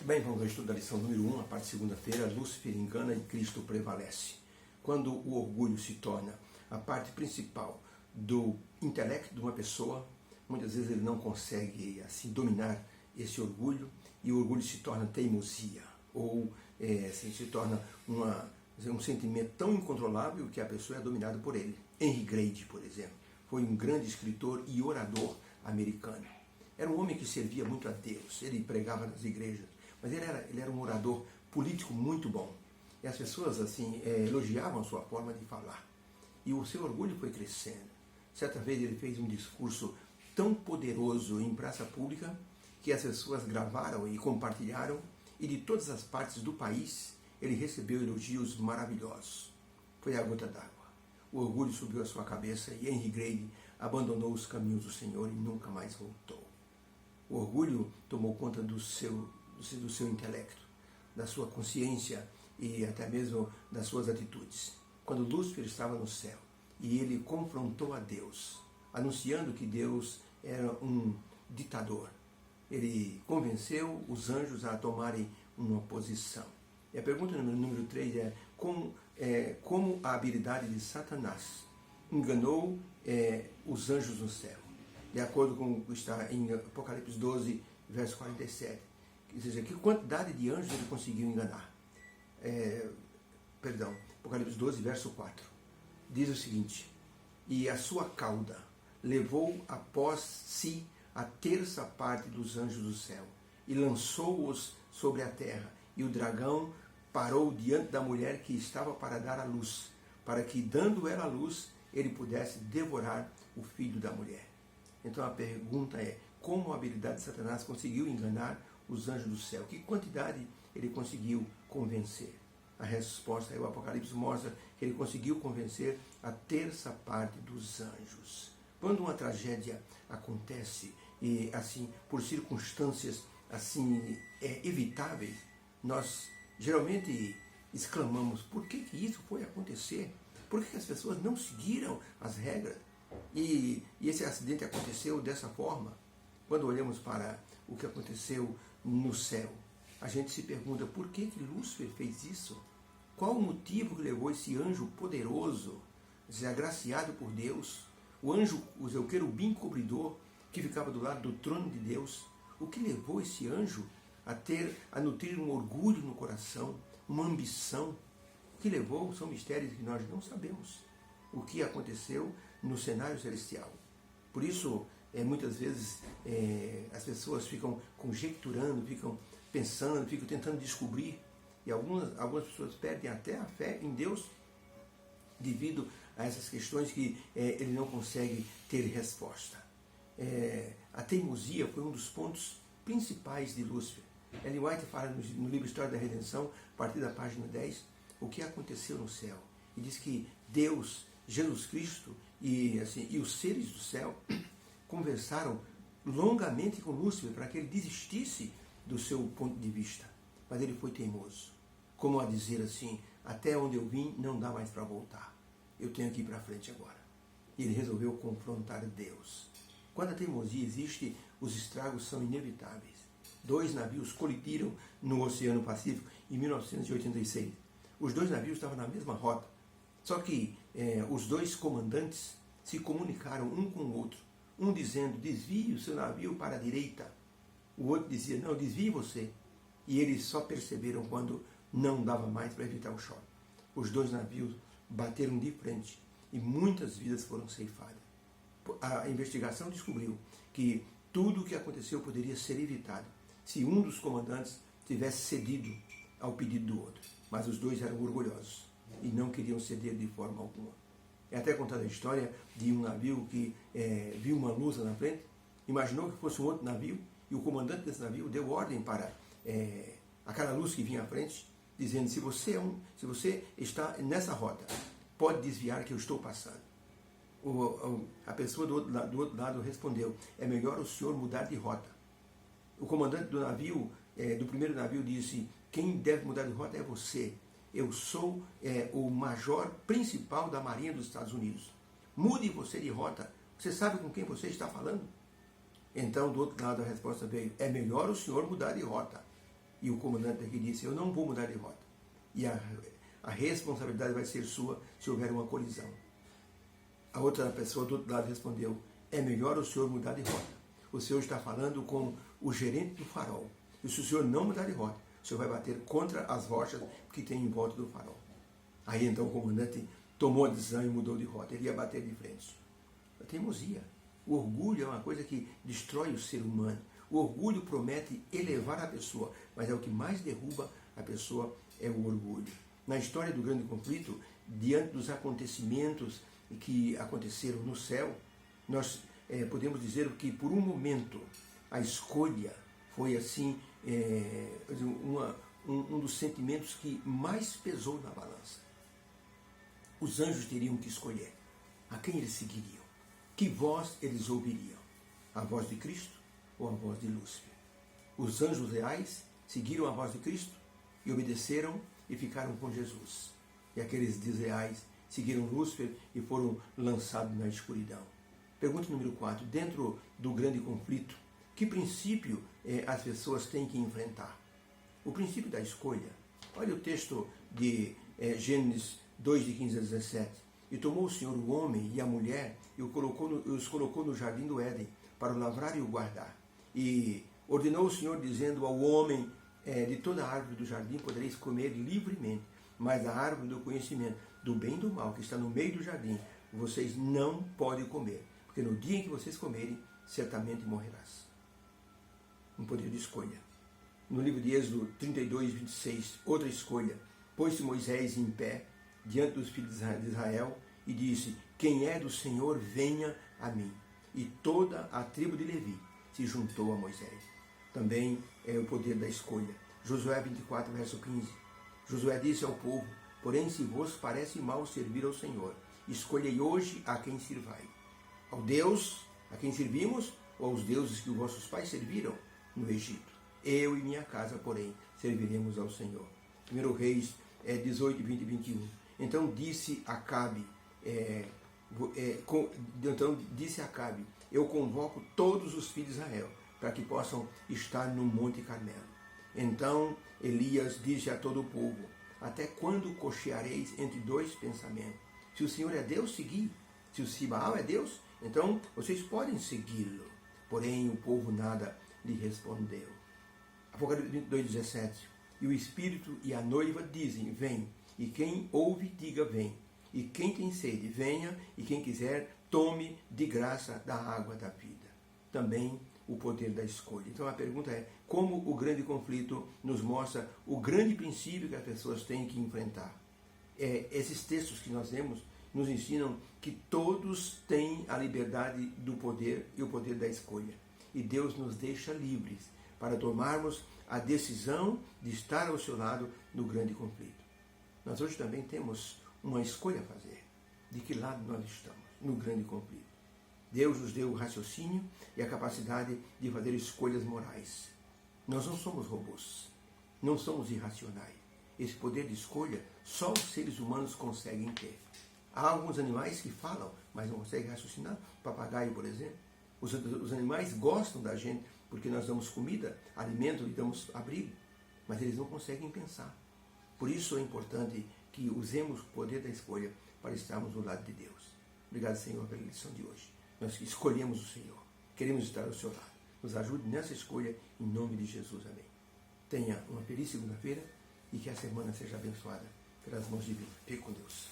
Bem, vamos ao estudo da lição número 1, a parte de segunda-feira. Lúcifer engana e Cristo prevalece. Quando o orgulho se torna a parte principal do intelecto de uma pessoa, muitas vezes ele não consegue assim dominar esse orgulho, e o orgulho se torna teimosia, ou se torna um sentimento tão incontrolável que a pessoa é dominada por ele. Henry Grady, por exemplo, foi um grande escritor e orador americano. Era um homem que servia muito a Deus, ele pregava nas igrejas, mas ele era um orador político muito bom. E as pessoas assim elogiavam a sua forma de falar. E o seu orgulho foi crescendo. Certa vez ele fez um discurso tão poderoso em praça pública que as pessoas gravaram e compartilharam, e de todas as partes do país ele recebeu elogios maravilhosos. Foi a gota d'água. O orgulho subiu a sua cabeça e Henry Grady abandonou os caminhos do Senhor e nunca mais voltou. O orgulho tomou conta do seu intelecto, da sua consciência e até mesmo das suas atitudes. Quando Lúcifer estava no céu e ele confrontou a Deus, anunciando que Deus era um ditador, ele convenceu os anjos a tomarem uma posição. E a pergunta número 3 é como a habilidade de Satanás enganou os anjos no céu. De acordo com o que está em Apocalipse 12, verso 47. Ou seja, que quantidade de anjos ele conseguiu enganar? Apocalipse 12, verso 4. Diz o seguinte: e a sua cauda levou após si a terça parte dos anjos do céu, e lançou-os sobre a terra, e o dragão parou diante da mulher que estava para dar à luz, para que, dando ela à luz, ele pudesse devorar o filho da mulher. Então a pergunta é: como a habilidade de Satanás conseguiu enganar os anjos do céu? Que quantidade ele conseguiu convencer? A resposta é: o Apocalipse mostra que ele conseguiu convencer a terça parte dos anjos. Quando uma tragédia acontece, e assim, por circunstâncias assim evitáveis, nós geralmente exclamamos: por que isso foi acontecer? Por que as pessoas não seguiram as regras? E esse acidente aconteceu dessa forma. Quando olhamos para o que aconteceu no céu, a gente se pergunta: por que Lúcifer fez isso? Qual o motivo que levou esse anjo poderoso, agraciado por Deus, o querubim cobridor que ficava do lado do trono de Deus? O que levou esse anjo a nutrir um orgulho no coração, uma ambição? O que levou são mistérios que nós não sabemos. O que aconteceu no cenário celestial. Por isso, muitas vezes as pessoas ficam conjecturando, ficam pensando, ficam tentando descobrir, e algumas pessoas perdem até a fé em Deus devido a essas questões que ele não consegue ter resposta. A teimosia foi um dos pontos principais de Lúcifer. Ellen White fala no livro História da Redenção, a partir da página 10, o que aconteceu no céu. E diz que Deus, Jesus Cristo e os seres do céu conversaram longamente com Lúcifer para que ele desistisse do seu ponto de vista. Mas ele foi teimoso. Como a dizer assim: até onde eu vim não dá mais para voltar. Eu tenho que ir para frente agora. E ele resolveu confrontar Deus. Quando a teimosia existe, os estragos são inevitáveis. 2 navios colidiram no Oceano Pacífico em 1986. Os 2 navios estavam na mesma rota. Só que os 2 comandantes se comunicaram um com o outro. Um dizendo: desvie o seu navio para a direita. O outro dizia: não, desvie você. E eles só perceberam quando não dava mais para evitar o choque. Os 2 navios bateram de frente e muitas vidas foram ceifadas. A investigação descobriu que tudo o que aconteceu poderia ser evitado se um dos comandantes tivesse cedido ao pedido do outro. Mas os 2 eram orgulhosos e não queriam ceder de forma alguma. É até contada a história de um navio que viu uma luz na frente, imaginou que fosse um outro navio, e o comandante desse navio deu ordem para aquela luz que vinha à frente, dizendo: se você está nessa rota, pode desviar que eu estou passando. A pessoa do outro lado respondeu: é melhor o senhor mudar de rota. O comandante do navio, do primeiro navio, disse: quem deve mudar de rota é você. Eu sou o major principal da Marinha dos Estados Unidos. Mude você de rota. Você sabe com quem você está falando? Então, do outro lado, a resposta veio: é melhor o senhor mudar de rota. E o comandante aqui disse, eu não vou mudar de rota. E a responsabilidade vai ser sua se houver uma colisão. A outra pessoa do outro lado respondeu, é melhor o senhor mudar de rota. O senhor está falando com o gerente do farol. E se o senhor não mudar de rota, o senhor vai bater contra as rochas que tem em volta do farol. Aí então o comandante tomou a decisão e mudou de rota. Ele ia bater de frente. A teimosia. O orgulho é uma coisa que destrói o ser humano. O orgulho promete elevar a pessoa, mas é o que mais derruba a pessoa, é o orgulho. Na história do grande conflito, diante dos acontecimentos que aconteceram no céu, nós podemos dizer que por um momento a escolha foi assim um dos sentimentos que mais pesou na balança. Os anjos teriam que escolher a quem eles seguiriam, que voz eles ouviriam, a voz de Cristo ou a voz de Lúcifer. Os anjos reais seguiram a voz de Cristo e obedeceram e ficaram com Jesus. E aqueles desleais seguiram Lúcifer e foram lançados na escuridão. Pergunta número 4. Dentro do grande conflito, que princípio as pessoas têm que enfrentar? O princípio da escolha. Olha o texto de Gênesis 2, de 15 a 17. E tomou o Senhor o homem e a mulher e os colocou no jardim do Éden para o lavrar e o guardar. E ordenou o Senhor, dizendo ao homem, de toda a árvore do jardim podereis comer livremente, mas da árvore do conhecimento do bem e do mal, que está no meio do jardim, vocês não podem comer, porque no dia em que vocês comerem, certamente morrerás. Um poder de escolha. No livro de Êxodo 32, 26, outra escolha. Pôs-se Moisés em pé diante dos filhos de Israel e disse, quem é do Senhor, venha a mim. E toda a tribo de Levi se juntou a Moisés. Também é o poder da escolha. Josué 24, verso 15. Josué disse ao povo, porém se vos parece mal servir ao Senhor, escolhei hoje a quem sirvai. Ao Deus a quem servimos ou aos deuses que os vossos pais serviram no Egito. Eu e minha casa, porém, serviremos ao Senhor. 1 Reis 18, 20 e 21. Então disse Acabe, eu convoco todos os filhos de Israel, para que possam estar no Monte Carmelo. Então Elias disse a todo o povo, até quando cocheareis entre dois pensamentos? Se o Senhor é Deus, segui. Se o Baal é Deus, então vocês podem segui-lo. Porém o povo nada lhe respondeu. Apocalipse 22, 17. E o Espírito e a noiva dizem, vem. E quem ouve, diga, vem. E quem tem sede, venha. E quem quiser, tome de graça da água da vida. Também o poder da escolha. Então a pergunta é, como o grande conflito nos mostra o grande princípio que as pessoas têm que enfrentar? Esses textos que nós lemos nos ensinam que todos têm a liberdade do poder e o poder da escolha. E Deus nos deixa livres para tomarmos a decisão de estar ao seu lado no grande conflito. Nós hoje também temos uma escolha a fazer. De que lado nós estamos no grande conflito? Deus nos deu o raciocínio e a capacidade de fazer escolhas morais. Nós não somos robôs, não somos irracionais. Esse poder de escolha só os seres humanos conseguem ter. Há alguns animais que falam, mas não conseguem raciocinar. O papagaio, por exemplo. Os animais gostam da gente porque nós damos comida, alimento e damos abrigo, mas eles não conseguem pensar. Por isso é importante que usemos o poder da escolha para estarmos do lado de Deus. Obrigado, Senhor, pela lição de hoje. Nós escolhemos o Senhor, queremos estar ao seu lado. Nos ajude nessa escolha, em nome de Jesus. Amém. Tenha uma feliz segunda-feira e que a semana seja abençoada pelas mãos divinas. Fique com Deus.